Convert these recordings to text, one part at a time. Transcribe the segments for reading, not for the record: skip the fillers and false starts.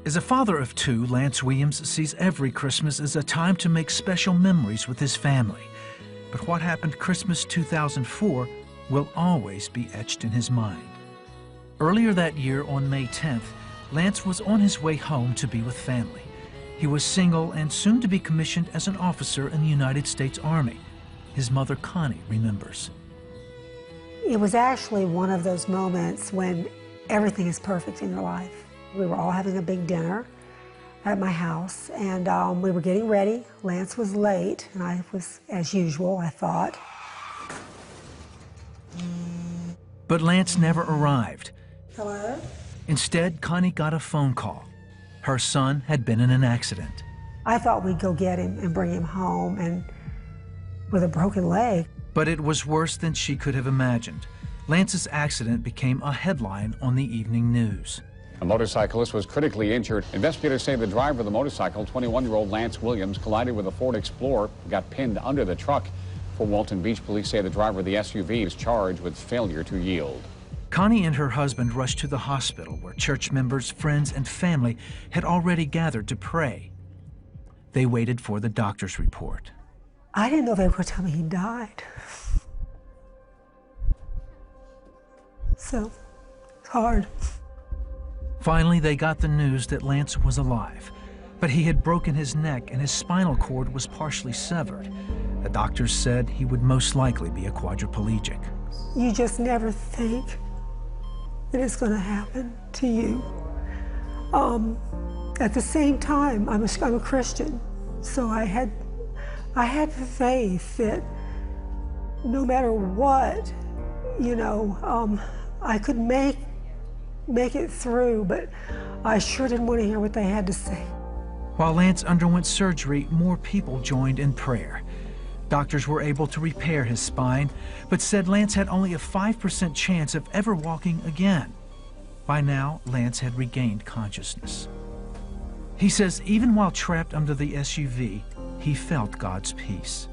As a father of two, Lance Williams sees every Christmas as a time to make special memories with his family. But what happened Christmas 2004 will always be etched in his mind. Earlier that year, on May 10th, Lance was on his way home to be with family. He was single and soon to be commissioned as an officer in the United States Army. His mother, Connie, remembers. It was actually one of those moments when everything is perfect in your life. We were all having a big dinner at my house, and we were getting ready. Lance was late, and I was, as usual, I thought. But Lance never arrived. Hello? Instead, Connie got a phone call. Her son had been in an accident. I thought we'd go get him and bring him home, and with a broken leg. But it was worse than she could have imagined. Lance's accident became a headline on the evening news. A motorcyclist was critically injured. Investigators say the driver of the motorcycle, 21-year-old Lance Williams, collided with a Ford Explorer, got pinned under the truck. For Walton Beach, police say the driver of the SUV is charged with failure to yield. Connie and her husband rushed to the hospital where church members, friends, and family had already gathered to pray. They waited for the doctor's report. I didn't know they were going to tell me he died. So, it's hard. Finally, they got the news that Lance was alive, but he had broken his neck and his spinal cord was partially severed. The doctors said he would most likely be a quadriplegic. You just never think that it's going to happen to you. At the same time, I'm a Christian, so I had faith that no matter what, you know, I could make it through, but I sure didn't want to hear what they had to say. While Lance underwent surgery, more people joined in prayer. Doctors were able to repair his spine, but said Lance had only a 5% chance of ever walking again. By now, Lance had regained consciousness. He says even while trapped under the SUV, he felt God's peace.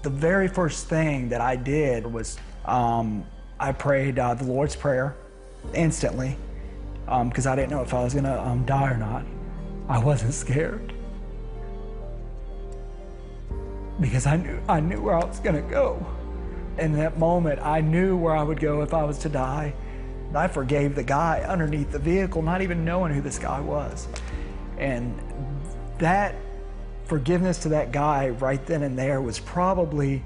The very first thing that I did was I prayed the Lord's Prayer instantly because I didn't know if I was gonna die or not. I wasn't scared because I knew where I was gonna go. In that moment, I knew where I would go if I was to die. And I forgave the guy underneath the vehicle, not even knowing who this guy was. And that forgiveness to that guy right then and there was probably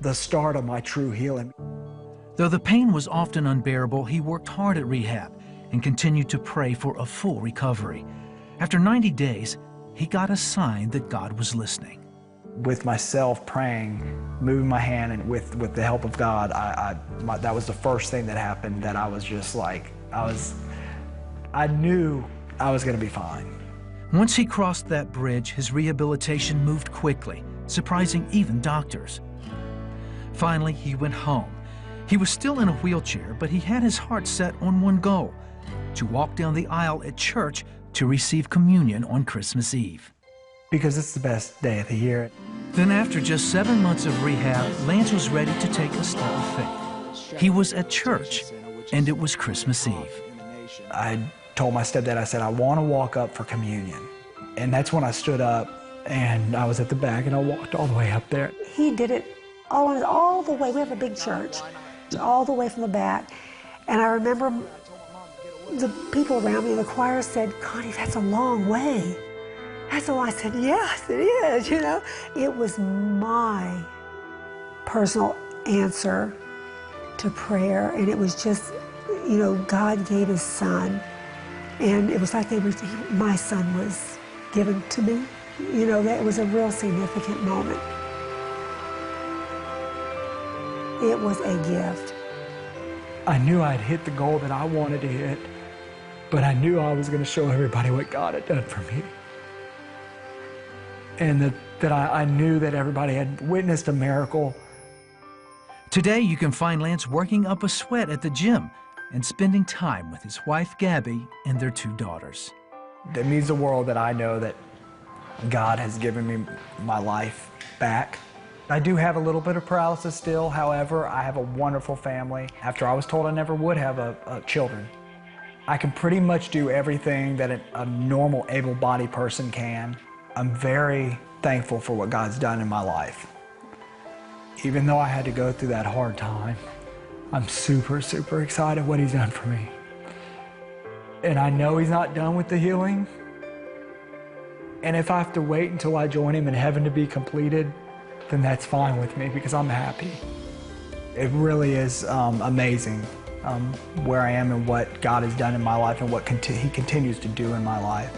the start of my true healing. Though the pain was often unbearable, he worked hard at rehab and continued to pray for a full recovery. After 90 days, he got a sign that God was listening. With myself praying, moving my hand, and with the help of God, that was the first thing that happened that I was just like, I knew I was gonna be fine. Once he crossed that bridge, his rehabilitation moved quickly, surprising even doctors. Finally, he went home. He was still in a wheelchair, but he had his heart set on one goal: to walk down the aisle at church to receive communion on Christmas Eve. Because it's the best day of the year. Then after just 7 months of rehab, Lance was ready to take a step of faith. He was at church, and it was Christmas Eve. I told my stepdad, I said, I want to walk up for communion. And that's when I stood up, and I was at the back, and I walked all the way up there. He did it all the way. We have a big church, all the way from the back. And I remember the people around me in the choir said, Connie, that's a long way. That's all. I said, yes, it is, you know. It was my personal answer to prayer, and it was just, you know, God gave his son, and it was like my son was given to me. You know, that was a real significant moment. It was a gift. I knew I'd hit the goal that I wanted to hit, but I knew I was going to show everybody what God had done for me. And that I knew that everybody had witnessed a miracle. Today, you can find Lance working up a sweat at the gym and spending time with his wife, Gabby, and their 2 daughters. It means the world that I know that God has given me my life back. I do have a little bit of paralysis still. However, I have a wonderful family. After I was told I never would have children, I can pretty much do everything that a normal able-bodied person can. I'm very thankful for what God's done in my life. Even though I had to go through that hard time, I'm super, super excited what He's done for me. And I know He's not done with the healing. And if I have to wait until I join Him in heaven to be completed, then that's fine with me because I'm happy. It really is amazing where I am and what God has done in my life and what He continues to do in my life.